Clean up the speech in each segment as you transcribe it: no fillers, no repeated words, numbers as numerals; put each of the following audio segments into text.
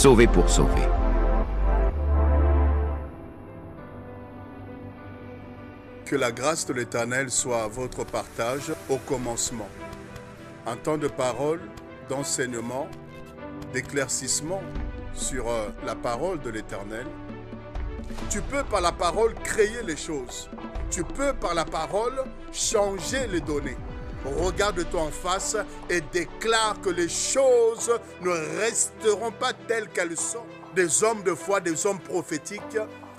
Sauvé pour sauver. Que la grâce de l'Éternel soit à votre partage au commencement. Un temps de parole, d'enseignement, d'éclaircissement sur la parole de l'Éternel. Tu peux par la parole créer les choses. Tu peux par la parole changer les données. Regarde-toi en face et déclare que les choses ne resteront pas telles qu'elles sont. Des hommes de foi, des hommes prophétiques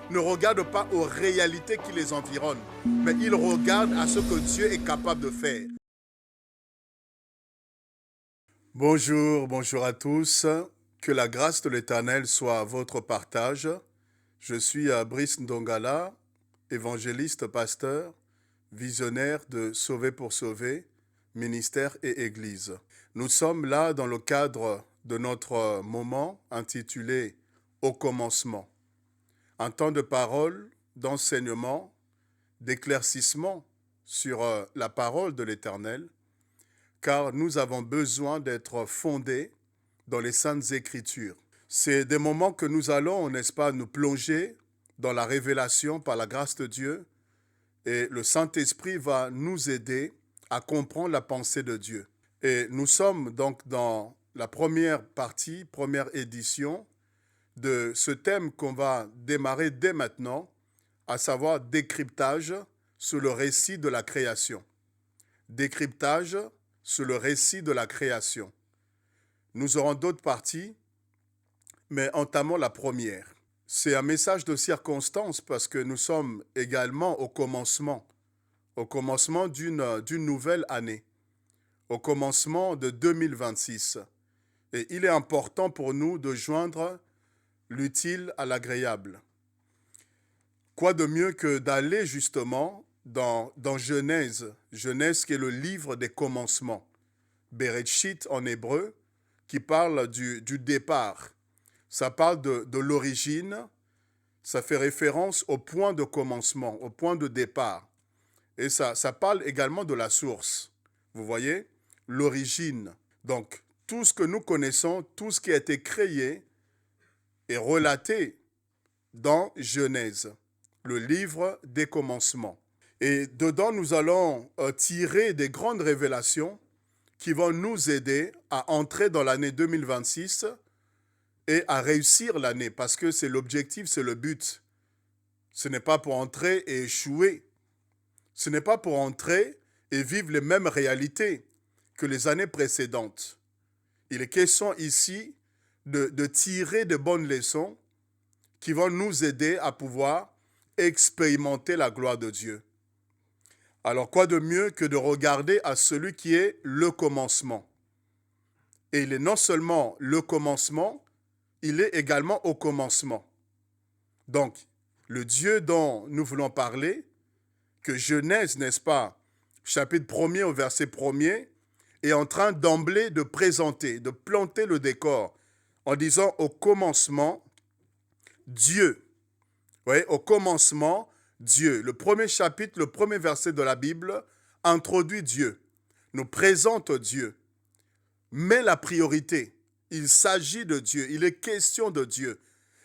ne regardent pas aux réalités qui les environnent, mais ils regardent à ce que Dieu est capable de faire. Bonjour à tous. Que la grâce de l'Éternel soit à votre partage. Je suis Brice Ndongala, évangéliste, pasteur, visionnaire de Sauvé pour sauver, ministère et Église. Nous sommes là dans le cadre de notre moment intitulé « Au commencement ». Un temps de parole, d'enseignement, d'éclaircissement sur la parole de l'Éternel, car nous avons besoin d'être fondés dans les Saintes Écritures. C'est des moments que nous allons, n'est-ce pas, nous plonger dans la révélation par la grâce de Dieu, et le Saint-Esprit va nous aider à comprendre la pensée de Dieu. Et nous sommes donc dans la première partie, première édition de ce thème qu'on va démarrer dès maintenant, à savoir décryptage sur le récit de la création. Décryptage sur le récit de la création. Nous aurons d'autres parties, mais entamons la première. C'est un message de circonstance parce que nous sommes également au commencement d'une nouvelle année, au commencement de 2026. Et il est important pour nous de joindre l'utile à l'agréable. Quoi de mieux que d'aller justement dans Genèse, Genèse qui est le livre des commencements, Bereshit en hébreu, qui parle du départ. Ça parle de l'origine, ça fait référence au point de commencement, au point de départ. Et ça parle également de la source. Vous voyez, l'origine. Donc, tout ce que nous connaissons, tout ce qui a été créé est relaté dans Genèse, le livre des commencements. Et dedans, nous allons tirer des grandes révélations qui vont nous aider à entrer dans l'année 2026 et à réussir l'année, parce que c'est l'objectif, c'est le but. Ce n'est pas pour entrer et échouer. Ce n'est pas pour entrer et vivre les mêmes réalités que les années précédentes. Il est question ici de tirer de bonnes leçons qui vont nous aider à pouvoir expérimenter la gloire de Dieu. Alors, quoi de mieux que de regarder à celui qui est le commencement? Et il est non seulement le commencement, il est également au commencement. Donc, le Dieu dont nous voulons parler, que Genèse, n'est-ce pas, chapitre 1er au verset 1er, est en train d'emblée de présenter, de planter le décor, en disant au commencement, Dieu. Vous voyez, au commencement, Dieu. Le premier chapitre, le premier verset de la Bible introduit Dieu, nous présente Dieu, met la priorité. Il s'agit de Dieu, il est question de Dieu.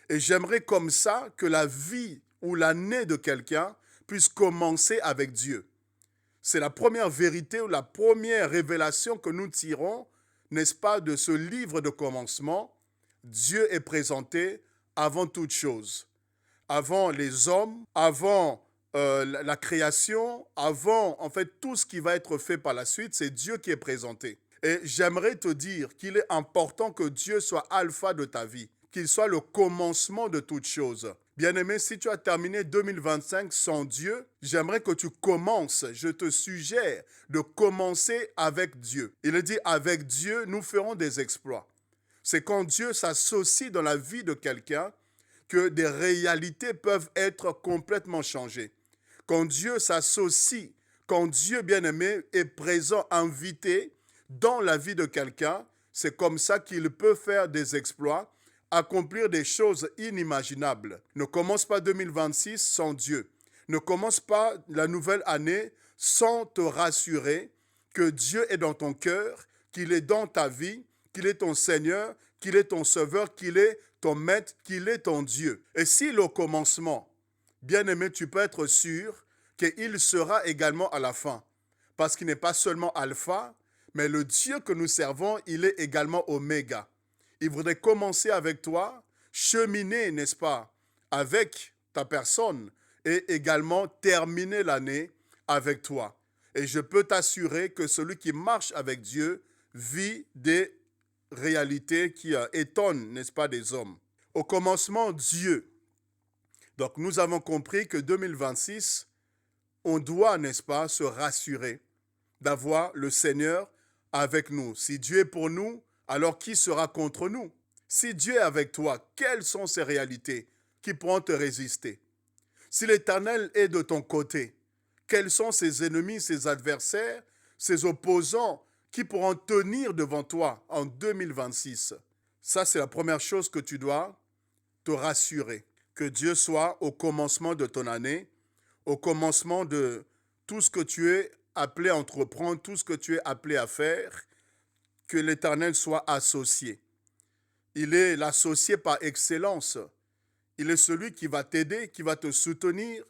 Et j'aimerais comme ça que la vie ou l'année de quelqu'un puisse commencer avec Dieu. C'est la première vérité ou la première révélation que nous tirons, n'est-ce pas, de ce livre de commencement. Dieu est présenté avant toute chose. Avant les hommes, avant la création, avant en fait tout ce qui va être fait par la suite, c'est Dieu qui est présenté. Et j'aimerais te dire qu'il est important que Dieu soit alpha de ta vie, qu'il soit le commencement de toute chose. Bien-aimé, si tu as terminé 2025 sans Dieu, j'aimerais que tu commences, je te suggère de commencer avec Dieu. Il dit, avec Dieu, nous ferons des exploits. C'est quand Dieu s'associe dans la vie de quelqu'un que des réalités peuvent être complètement changées. Quand Dieu s'associe, quand Dieu, bien-aimé, est présent, invité dans la vie de quelqu'un, c'est comme ça qu'il peut faire des exploits, accomplir des choses inimaginables. Ne commence pas 2026 sans Dieu. Ne commence pas la nouvelle année sans te rassurer que Dieu est dans ton cœur, qu'il est dans ta vie, qu'il est ton Seigneur, qu'il est ton Sauveur, qu'il est ton maître, qu'il est ton Dieu. Et s'il est au commencement, bien-aimé, tu peux être sûr qu'il sera également à la fin. Parce qu'il n'est pas seulement alpha, mais le Dieu que nous servons, il est également oméga. Il voudrait commencer avec toi, cheminer, n'est-ce pas, avec ta personne et également terminer l'année avec toi. Et je peux t'assurer que celui qui marche avec Dieu vit des réalités qui étonnent, n'est-ce pas, des hommes. Au commencement, Dieu. Donc nous avons compris que 2026, on doit, n'est-ce pas, se rassurer d'avoir le Seigneur avec nous. Si Dieu est pour nous, alors qui sera contre nous? Si Dieu est avec toi, quelles sont ces réalités qui pourront te résister? Si l'Éternel est de ton côté, quels sont ses ennemis, ses adversaires, ses opposants qui pourront tenir devant toi en 2026? Ça, c'est la première chose que tu dois te rassurer. Que Dieu soit au commencement de ton année, au commencement de tout ce que tu es appelé à entreprendre, tout ce que tu es appelé à faire, que l'Éternel soit associé. Il est l'associé par excellence. Il est celui qui va t'aider, qui va te soutenir,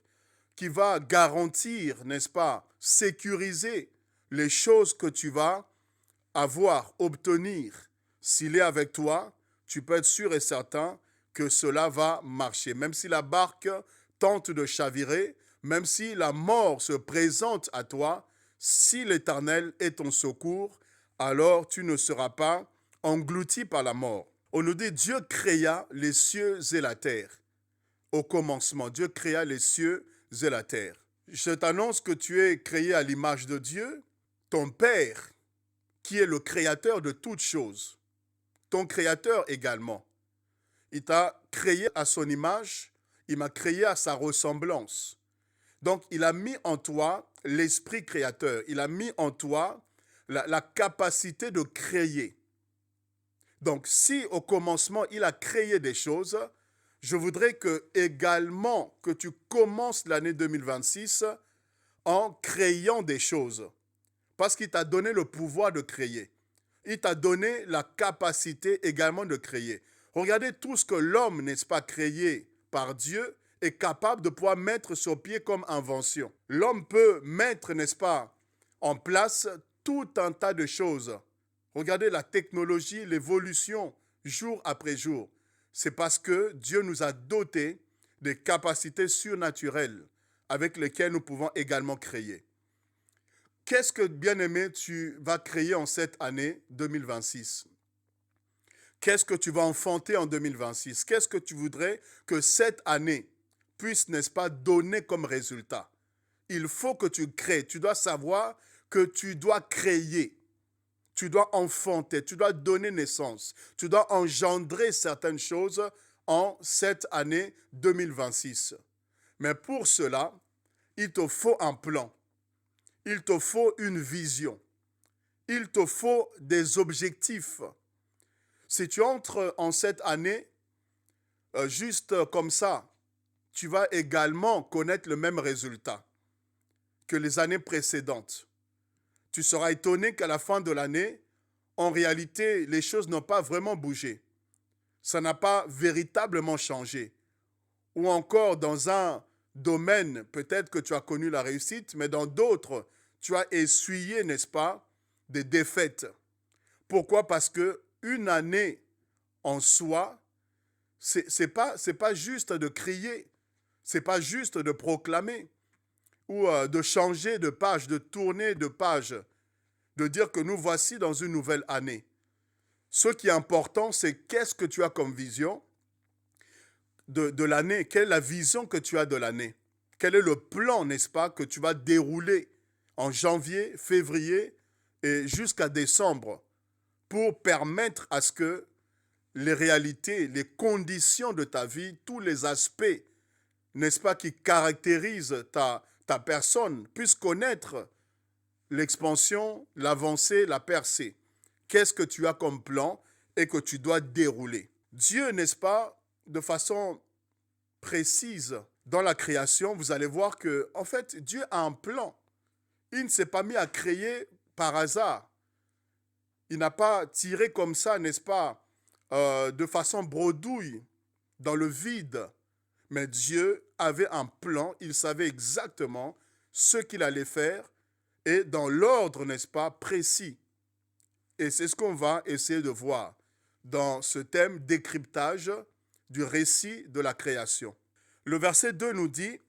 qui va garantir, n'est-ce pas, sécuriser les choses que tu vas avoir, obtenir. S'il est avec toi, tu peux être sûr et certain que cela va marcher. Même si la barque tente de chavirer, même si la mort se présente à toi, si l'Éternel est ton secours, alors tu ne seras pas englouti par la mort. On nous dit Dieu créa les cieux et la terre. Au commencement, Dieu créa les cieux et la terre. Je t'annonce que tu es créé à l'image de Dieu, ton Père, qui est le créateur de toutes choses, ton créateur également. Il t'a créé à son image, il m'a créé à sa ressemblance. Donc, il a mis en toi l'esprit créateur, il a mis en toi la capacité de créer. Donc, si au commencement, il a créé des choses, je voudrais également que tu commences l'année 2026 en créant des choses. Parce qu'il t'a donné le pouvoir de créer. Il t'a donné la capacité également de créer. Regardez tout ce que l'homme, n'est-ce pas, créé par Dieu, est capable de pouvoir mettre sur pied comme invention. L'homme peut mettre, n'est-ce pas, en place tout un tas de choses. Regardez la technologie, l'évolution, jour après jour. C'est parce que Dieu nous a dotés des capacités surnaturelles avec lesquelles nous pouvons également créer. Qu'est-ce que, bien-aimé, tu vas créer en cette année 2026? Qu'est-ce que tu vas enfanter en 2026? Qu'est-ce que tu voudrais que cette année puisse, n'est-ce pas, donner comme résultat? Il faut que tu crées. Tu dois savoir que tu dois créer. Tu dois enfanter, tu dois donner naissance. Tu dois engendrer certaines choses en cette année 2026. Mais pour cela, il te faut un plan. Il te faut une vision. Il te faut des objectifs. Si tu entres en cette année juste comme ça, tu vas également connaître le même résultat que les années précédentes. Tu seras étonné qu'à la fin de l'année, en réalité, les choses n'ont pas vraiment bougé. Ça n'a pas véritablement changé. Ou encore dans un domaine, peut-être que tu as connu la réussite, mais dans d'autres, tu as essuyé, n'est-ce pas, des défaites. Pourquoi? Parce qu'une année en soi, c'est pas juste de crier, c'est pas juste de proclamer ou de changer de page, de tourner de page, de dire que nous voici dans une nouvelle année. Ce qui est important, c'est qu'est-ce que tu as comme vision de l'année, quelle est la vision que tu as de l'année, quel est le plan, n'est-ce pas, que tu vas dérouler en janvier, février et jusqu'à décembre pour permettre à ce que les réalités, les conditions de ta vie, tous les aspects, n'est-ce pas, qui caractérisent ta personne, puissent connaître l'expansion, l'avancée, la percée. Qu'est-ce que tu as comme plan et que tu dois dérouler? Dieu, n'est-ce pas, de façon précise dans la création, vous allez voir que, en fait, Dieu a un plan. Il ne s'est pas mis à créer par hasard. Il n'a pas tiré comme ça, n'est-ce pas, de façon bredouille, dans le vide. Mais Dieu avait un plan, il savait exactement ce qu'il allait faire et dans l'ordre, n'est-ce pas, précis. Et c'est ce qu'on va essayer de voir dans ce thème décryptage du récit de la création. Le verset 2 nous dit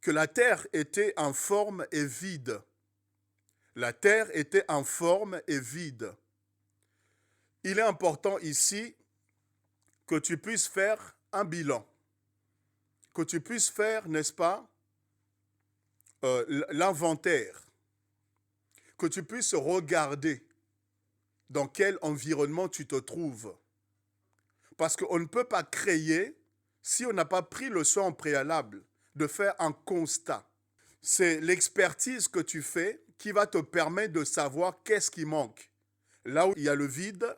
que la terre était informe et vide. La terre était informe et vide. Il est important ici que tu puisses faire un bilan, que tu puisses faire, n'est-ce pas, l'inventaire, que tu puisses regarder dans quel environnement tu te trouves. Parce qu'on ne peut pas créer si on n'a pas pris le soin en préalable de faire un constat. C'est l'expertise que tu fais qui va te permettre de savoir qu'est-ce qui manque. Là où il y a le vide,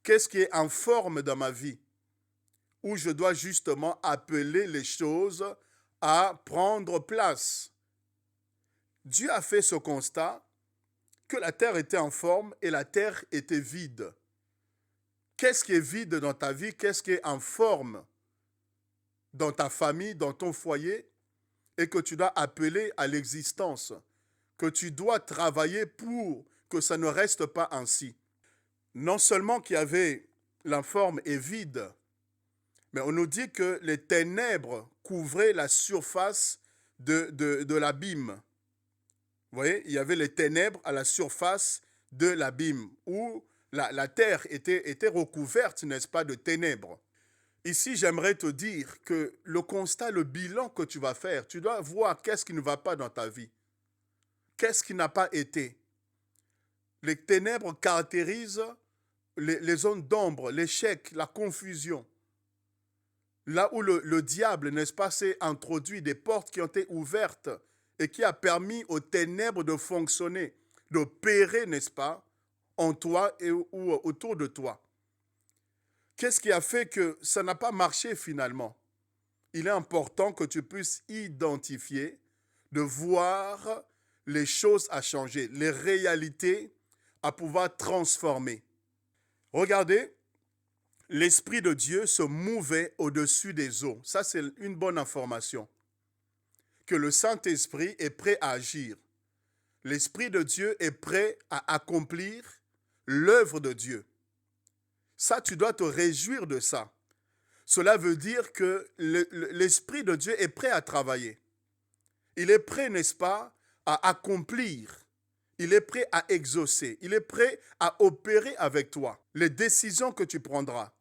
qu'est-ce qui est informe dans ma vie, où je dois justement appeler les choses à prendre place. Dieu a fait ce constat que la terre était informe et la terre était vide. Qu'est-ce qui est vide dans ta vie? Qu'est-ce qui est informe dans ta famille, dans ton foyer, et que tu dois appeler à l'existence, que tu dois travailler pour que ça ne reste pas ainsi. Non seulement qu'il y avait l'informe et vide, mais on nous dit que les ténèbres couvraient la surface de l'abîme. Vous voyez, il y avait les ténèbres à la surface de l'abîme, où la terre était recouverte, n'est-ce pas, de ténèbres. Ici, j'aimerais te dire que le constat, le bilan que tu vas faire, tu dois voir qu'est-ce qui ne va pas dans ta vie. Qu'est-ce qui n'a pas été. Les ténèbres caractérisent les zones d'ombre, l'échec, la confusion. Là où le diable, n'est-ce pas, s'est introduit, des portes qui ont été ouvertes et qui a permis aux ténèbres de fonctionner, d'opérer, n'est-ce pas, en toi et ou autour de toi. Qu'est-ce qui a fait que ça n'a pas marché finalement? Il est important que tu puisses identifier, de voir les choses à changer, les réalités à pouvoir transformer. Regardez, l'Esprit de Dieu se mouvait au-dessus des eaux. Ça, c'est une bonne information. Que le Saint-Esprit est prêt à agir. L'Esprit de Dieu est prêt à accomplir l'œuvre de Dieu. Ça, tu dois te réjouir de ça. Cela veut dire que l'Esprit de Dieu est prêt à travailler. Il est prêt, n'est-ce pas, à accomplir. Il est prêt à exaucer. Il est prêt à opérer avec toi. Les décisions que tu prendras,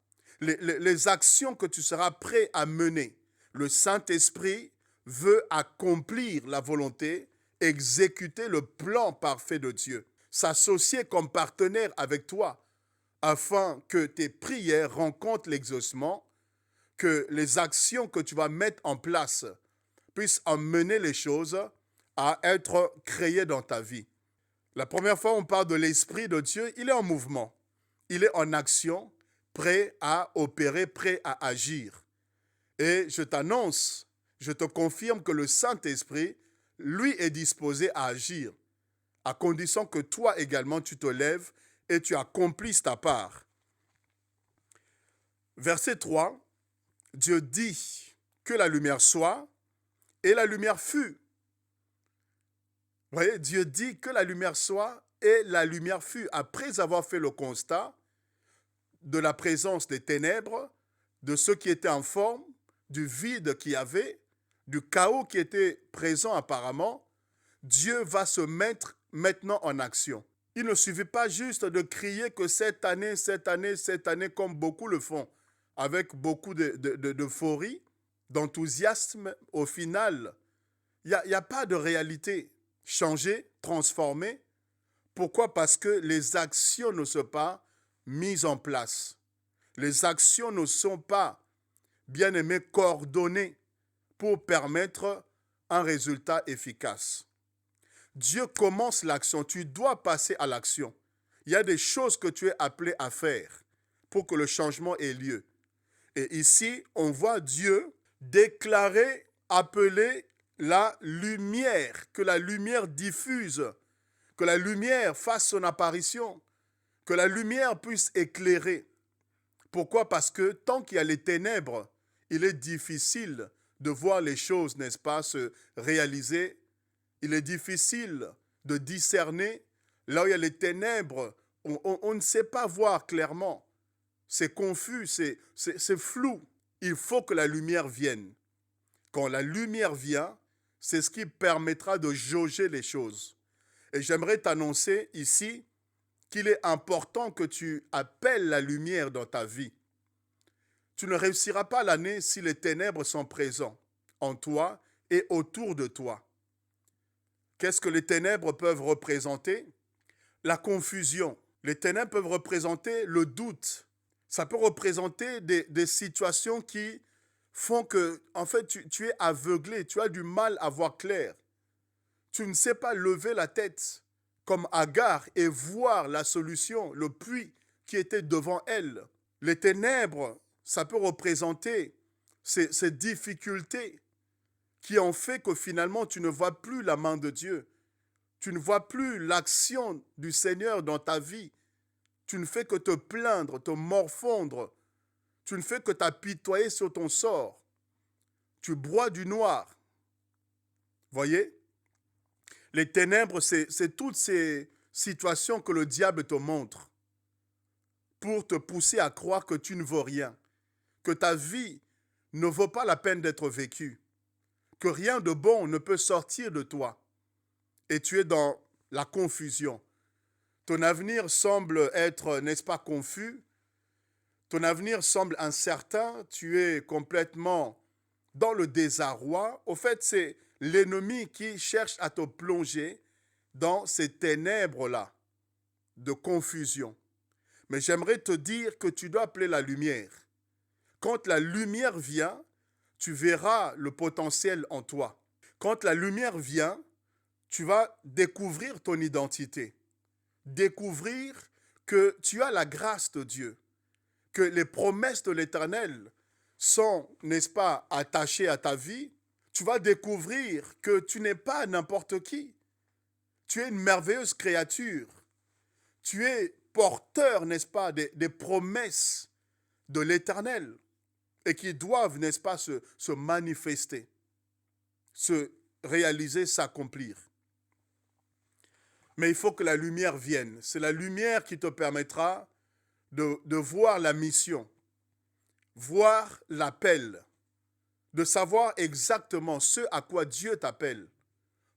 les actions que tu seras prêt à mener. Le Saint-Esprit veut accomplir la volonté, exécuter le plan parfait de Dieu, s'associer comme partenaire avec toi afin que tes prières rencontrent l'exaucement, que les actions que tu vas mettre en place puissent emmener les choses à être créées dans ta vie. La première fois, on parle de l'Esprit de Dieu, il est en mouvement, il est en action, prêt à opérer, prêt à agir. Et je t'annonce, je te confirme que le Saint-Esprit, lui, est disposé à agir, à condition que toi également, tu te lèves et tu accomplisses ta part. Verset 3, Dieu dit que la lumière soit, et la lumière fut. Vous voyez, Dieu dit que la lumière soit, et la lumière fut. Après avoir fait le constat de la présence des ténèbres, de ce qui était en forme, du vide qu'il y avait, du chaos qui était présent apparemment, Dieu va se mettre maintenant en action. Il ne suffit pas juste de crier que cette année, comme beaucoup le font, avec beaucoup d'euphorie, d'enthousiasme. Au final, il n'y a pas de réalité. Changer, transformer. Pourquoi? Parce que les actions ne sont pas mises en place. Les actions ne sont pas, bien aimées, coordonnées pour permettre un résultat efficace. Dieu commence l'action, tu dois passer à l'action. Il y a des choses que tu es appelé à faire pour que le changement ait lieu. Et ici, on voit Dieu déclarer, appeler la lumière, que la lumière diffuse, que la lumière fasse son apparition, que la lumière puisse éclairer. Pourquoi? Parce que tant qu'il y a les ténèbres, il est difficile de voir les choses, n'est-ce pas, se réaliser. Il est difficile de discerner. Là où il y a les ténèbres, on ne sait pas voir clairement. C'est confus, c'est flou. Il faut que la lumière vienne. Quand la lumière vient, c'est ce qui permettra de jauger les choses. Et j'aimerais t'annoncer ici qu'il est important que tu appelles la lumière dans ta vie. Tu ne réussiras pas l'année si les ténèbres sont présents en toi et autour de toi. Qu'est-ce que les ténèbres peuvent représenter? La confusion. Les ténèbres peuvent représenter le doute. Ça peut représenter des situations qui font que, en fait, tu es aveuglé, tu as du mal à voir clair. Tu ne sais pas lever la tête comme Agar et voir la solution, le puits qui était devant elle. Les ténèbres, ça peut représenter ces difficultés qui ont fait que finalement tu ne vois plus la main de Dieu. Tu ne vois plus l'action du Seigneur dans ta vie. Tu ne fais que te plaindre, te morfondre. Tu ne fais que t'apitoyer sur ton sort. Tu broies du noir. Voyez? Les ténèbres, c'est toutes ces situations que le diable te montre pour te pousser à croire que tu ne vaux rien, que ta vie ne vaut pas la peine d'être vécue, que rien de bon ne peut sortir de toi et tu es dans la confusion. Ton avenir semble être, n'est-ce pas, confus. Ton avenir semble incertain. Tu es complètement dans le désarroi. Au fait, c'est l'ennemi qui cherche à te plonger dans ces ténèbres-là de confusion. Mais j'aimerais te dire que tu dois appeler la lumière. Quand la lumière vient, tu verras le potentiel en toi. Quand la lumière vient, tu vas découvrir ton identité. Découvrir que tu as la grâce de Dieu, que les promesses de l'Éternel sont, n'est-ce pas, attachées à ta vie. Tu vas découvrir que tu n'es pas n'importe qui. Tu es une merveilleuse créature. Tu es porteur, n'est-ce pas, des promesses de l'Éternel et qui doivent, n'est-ce pas, se manifester, se réaliser, s'accomplir. Mais il faut que la lumière vienne. C'est la lumière qui te permettra de voir la mission, voir l'appel, de savoir exactement ce à quoi Dieu t'appelle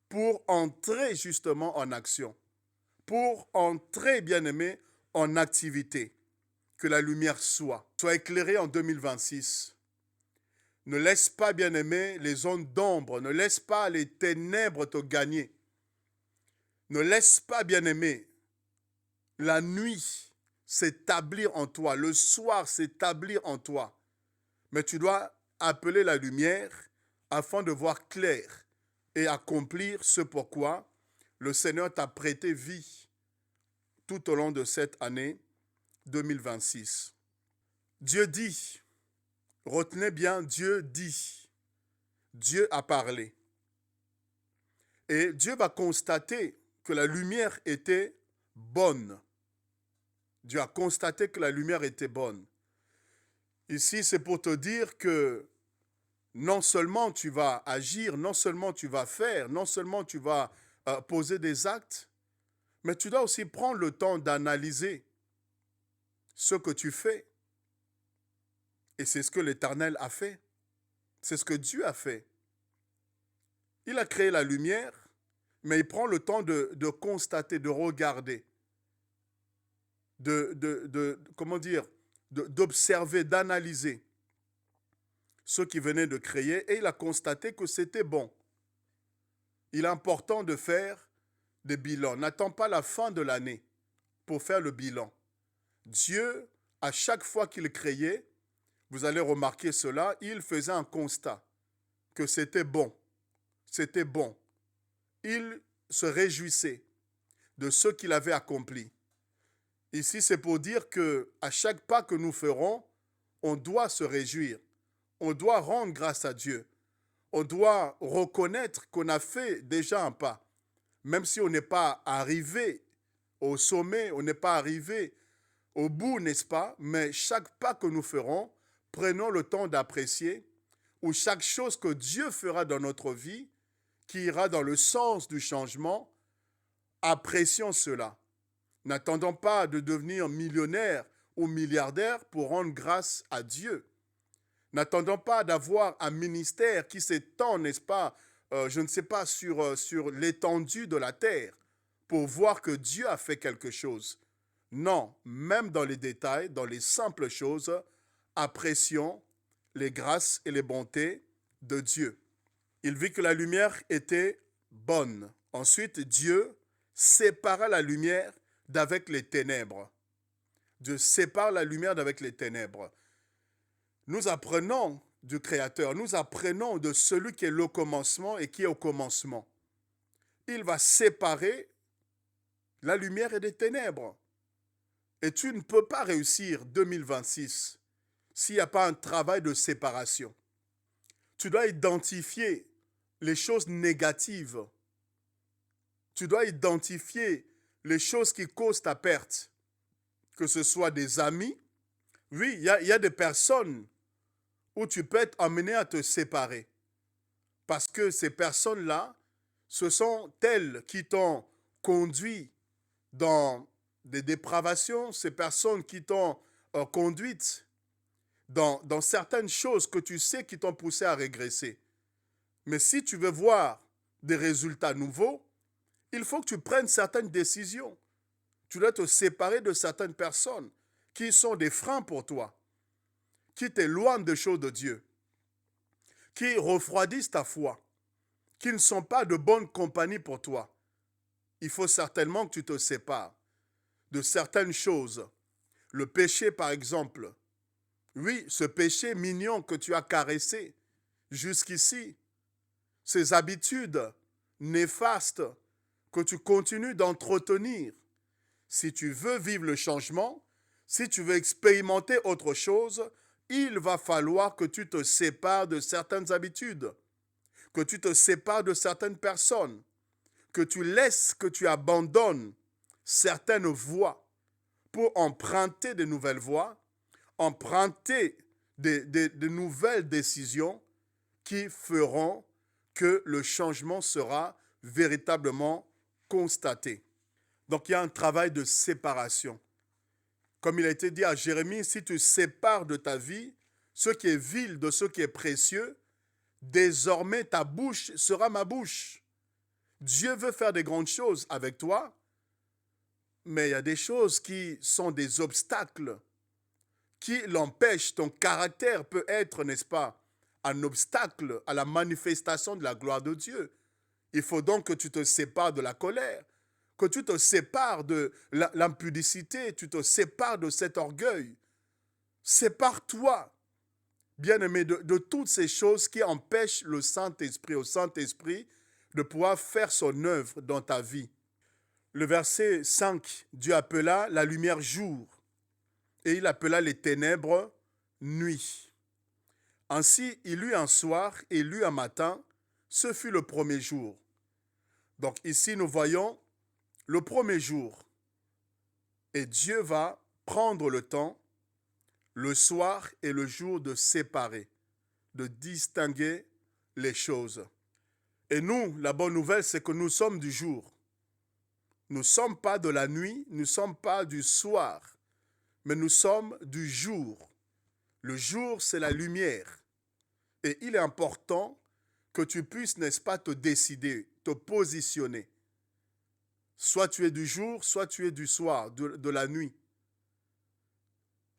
pour entrer justement en action, pour entrer, bien-aimé, en activité. Que la lumière soit éclairée en 2026. Ne laisse pas, bien-aimé, les zones d'ombre, ne laisse pas les ténèbres te gagner. Ne laisse pas, bien-aimé, la nuit s'établir en toi, le soir s'établir en toi. Mais tu dois appeler la lumière afin de voir clair et accomplir ce pourquoi le Seigneur t'a prêté vie tout au long de cette année 2026. Dieu dit, retenez bien, Dieu dit, Dieu a parlé. Et Dieu va constater que la lumière était bonne. Dieu a constaté que la lumière était bonne. Ici, c'est pour te dire que non seulement tu vas agir, non seulement tu vas faire, non seulement tu vas poser des actes, mais tu dois aussi prendre le temps d'analyser ce que tu fais. Et c'est ce que l'Éternel a fait. C'est ce que Dieu a fait. Il a créé la lumière, mais il prend le temps de constater, de regarder, d'observer, d'analyser ce qu'il venait de créer et il a constaté que c'était bon. Il est important de faire des bilans. N'attends pas la fin de l'année pour faire le bilan. Dieu, à chaque fois qu'il créait, vous allez remarquer cela, il faisait un constat que c'était bon. C'était bon. Il se réjouissait de ce qu'il avait accompli. Ici, c'est pour dire qu'à chaque pas que nous ferons, on doit se réjouir. On doit rendre grâce à Dieu. On doit reconnaître qu'on a fait déjà un pas. Même si on n'est pas arrivé au sommet, on n'est pas arrivé au bout, n'est-ce pas? Mais chaque pas que nous ferons, prenons le temps d'apprécier, ou chaque chose que Dieu fera dans notre vie, qui ira dans le sens du changement, apprécions cela. N'attendons pas de devenir millionnaire ou milliardaire pour rendre grâce à Dieu. N'attendons pas d'avoir un ministère qui s'étend, n'est-ce pas, je ne sais pas, sur l'étendue de la terre pour voir que Dieu a fait quelque chose. Non, même dans les détails, dans les simples choses, apprécions les grâces et les bontés de Dieu. Il vit que la lumière était bonne. Ensuite, Dieu sépara la lumière d'avec les ténèbres. Dieu sépare la lumière d'avec les ténèbres. Nous apprenons du Créateur, nous apprenons de celui qui est le commencement et qui est au commencement. Il va séparer la lumière et les ténèbres. Et tu ne peux pas réussir 2026 s'il n'y a pas un travail de séparation. Tu dois identifier les choses négatives. Tu dois identifier les choses qui causent ta perte. Que ce soit des amis. Oui, il y a des personnes où tu peux être amené à te séparer. Parce que ces personnes-là, ce sont elles qui t'ont conduit dans des dépravations, ces personnes qui t'ont conduite dans certaines choses que tu sais qui t'ont poussé à régresser. Mais si tu veux voir des résultats nouveaux, il faut que tu prennes certaines décisions. Tu dois te séparer de certaines personnes qui sont des freins pour toi, qui t'éloignent des choses de Dieu, qui refroidissent ta foi, qui ne sont pas de bonne compagnie pour toi. Il faut certainement que tu te sépares de certaines choses. Le péché, par exemple. Oui, ce péché mignon que tu as caressé jusqu'ici, ces habitudes néfastes que tu continues d'entretenir. Si tu veux vivre le changement, si tu veux expérimenter autre chose, il va falloir que tu te sépares de certaines habitudes, que tu te sépares de certaines personnes, que tu laisses, que tu abandonnes certaines voies pour emprunter de nouvelles voies, emprunter de nouvelles décisions qui feront que le changement sera véritablement constaté. Donc il y a un travail de séparation. Comme il a été dit à Jérémie, si tu sépares de ta vie ce qui est vil de ce qui est précieux, désormais ta bouche sera ma bouche. Dieu veut faire des grandes choses avec toi, mais il y a des choses qui sont des obstacles, qui l'empêchent. Ton caractère peut être, n'est-ce pas, un obstacle à la manifestation de la gloire de Dieu. Il faut donc que tu te sépares de la colère, que tu te sépares de l'impudicité, tu te sépares de cet orgueil. Sépare-toi, bien-aimé, de toutes ces choses qui empêchent le Saint-Esprit, au Saint-Esprit, de pouvoir faire son œuvre dans ta vie. Le verset 5, Dieu appela la lumière jour et il appela les ténèbres nuit. Ainsi, il eut un soir et il eut un matin, ce fut le premier jour. Donc ici, nous voyons le premier jour. Et Dieu va prendre le temps, le soir et le jour, de séparer, de distinguer les choses. Et nous, la bonne nouvelle, c'est que nous sommes du jour. Nous ne sommes pas de la nuit, nous ne sommes pas du soir, mais nous sommes du jour. Le jour, c'est la lumière. Et il est important que tu puisses, n'est-ce pas, te décider, te positionner. Soit tu es du jour, soit tu es du soir, de la nuit.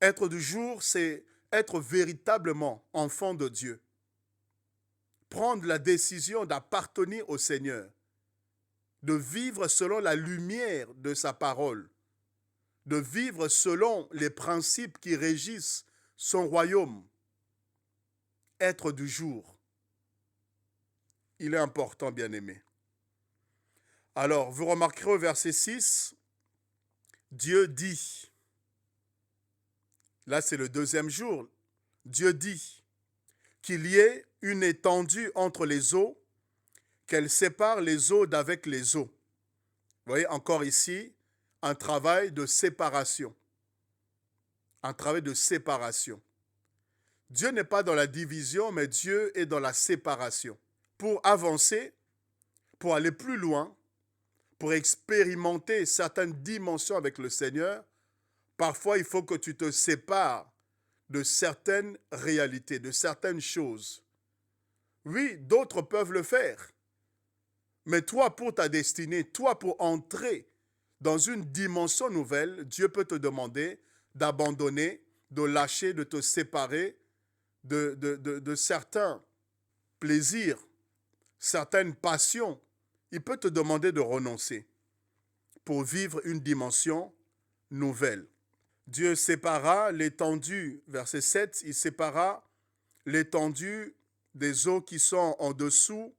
Être du jour, c'est être véritablement enfant de Dieu. Prendre la décision d'appartenir au Seigneur, de vivre selon la lumière de sa parole, de vivre selon les principes qui régissent son royaume. Être du jour. Il est important, bien-aimé. Alors, vous remarquerez au verset 6, Dieu dit, là c'est le deuxième jour, Dieu dit qu'il y ait une étendue entre les eaux, qu'elle sépare les eaux d'avec les eaux. Vous voyez encore ici un travail de séparation. un travail de séparation. Dieu n'est pas dans la division, mais Dieu est dans la séparation. Pour avancer, pour aller plus loin, pour expérimenter certaines dimensions avec le Seigneur, parfois il faut que tu te sépares de certaines réalités, de certaines choses. Oui, d'autres peuvent le faire. Mais toi, pour ta destinée, toi, pour entrer dans une dimension nouvelle, Dieu peut te demander d'abandonner, de lâcher, de te séparer de certains plaisirs, certaines passions. Il peut te demander de renoncer pour vivre une dimension nouvelle. Dieu sépara l'étendue, verset 7, il sépara l'étendue des eaux qui sont en dessous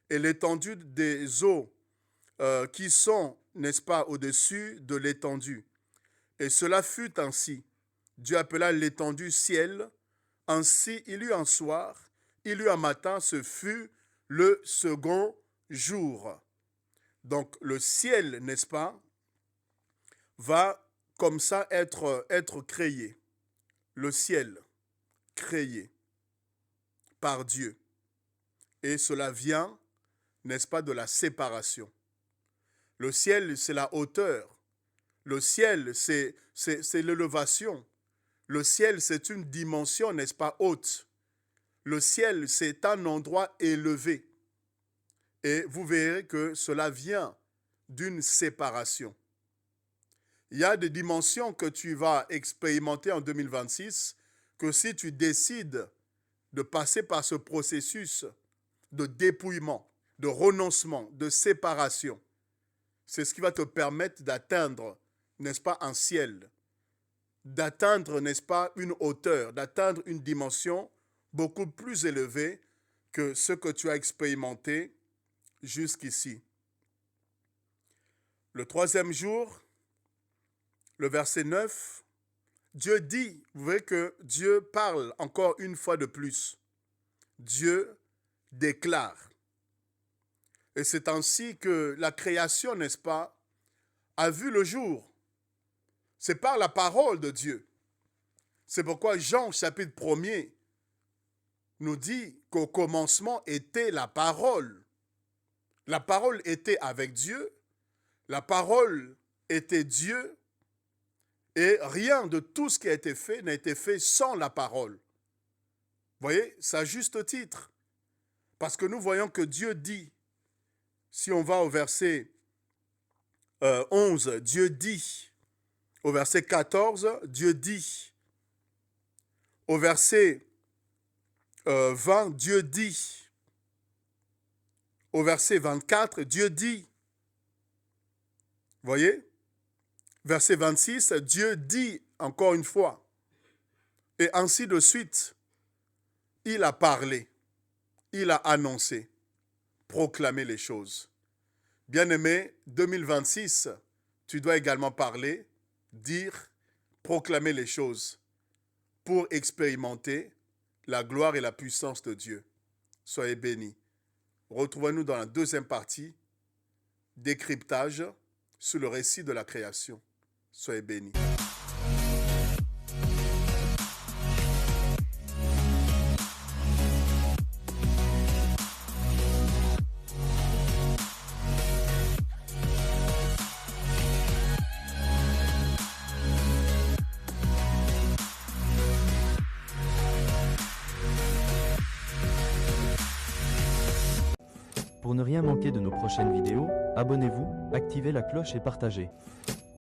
et l'étendue des eaux qui sont, n'est-ce pas, au-dessus de l'étendue. Et cela fut ainsi. Dieu appela l'étendue ciel. Ainsi, il eut un soir, il eut un matin, ce fut le second jour. Donc, le ciel, n'est-ce pas, va comme ça être créé. Le ciel, créé par Dieu. Et cela vient, n'est-ce pas, de la séparation. Le ciel, c'est la hauteur. Le ciel, c'est l'élévation. Le ciel, c'est une dimension, n'est-ce pas, haute. Le ciel, c'est un endroit élevé. Et vous verrez que cela vient d'une séparation. Il y a des dimensions que tu vas expérimenter en 2026, que si tu décides de passer par ce processus de dépouillement, de renoncement, de séparation, c'est ce qui va te permettre d'atteindre, n'est-ce pas, un ciel, d'atteindre, n'est-ce pas, une hauteur, d'atteindre une dimension beaucoup plus élevée que ce que tu as expérimenté jusqu'ici. Le troisième jour, le verset 9, Dieu dit, vous voyez que Dieu parle encore une fois de plus. Dieu déclare. Et c'est ainsi que la création, n'est-ce pas, a vu le jour. C'est par la parole de Dieu. C'est pourquoi Jean, chapitre 1er, nous dit qu'au commencement était la parole. La parole était avec Dieu. La parole était Dieu. Et rien de tout ce qui a été fait n'a été fait sans la parole. Vous voyez, c'est à juste titre. Parce que nous voyons que Dieu dit, si on va au verset 11, Dieu dit. Au verset 14, Dieu dit. Au verset 20, Dieu dit. Au verset 24, Dieu dit. Vous voyez? Verset 26, Dieu dit encore une fois. Et ainsi de suite. Il a parlé. Il a annoncé. Proclamé les choses. Bien-aimé, 2026, tu dois également parler, dire, proclamer les choses pour expérimenter la gloire et la puissance de Dieu. Soyez bénis. Retrouvons-nous dans la deuxième partie, décryptage sur le récit de la création. Soyez bénis. Pour ne rien manquer de nos prochaines vidéos, abonnez-vous, activez la cloche et partagez.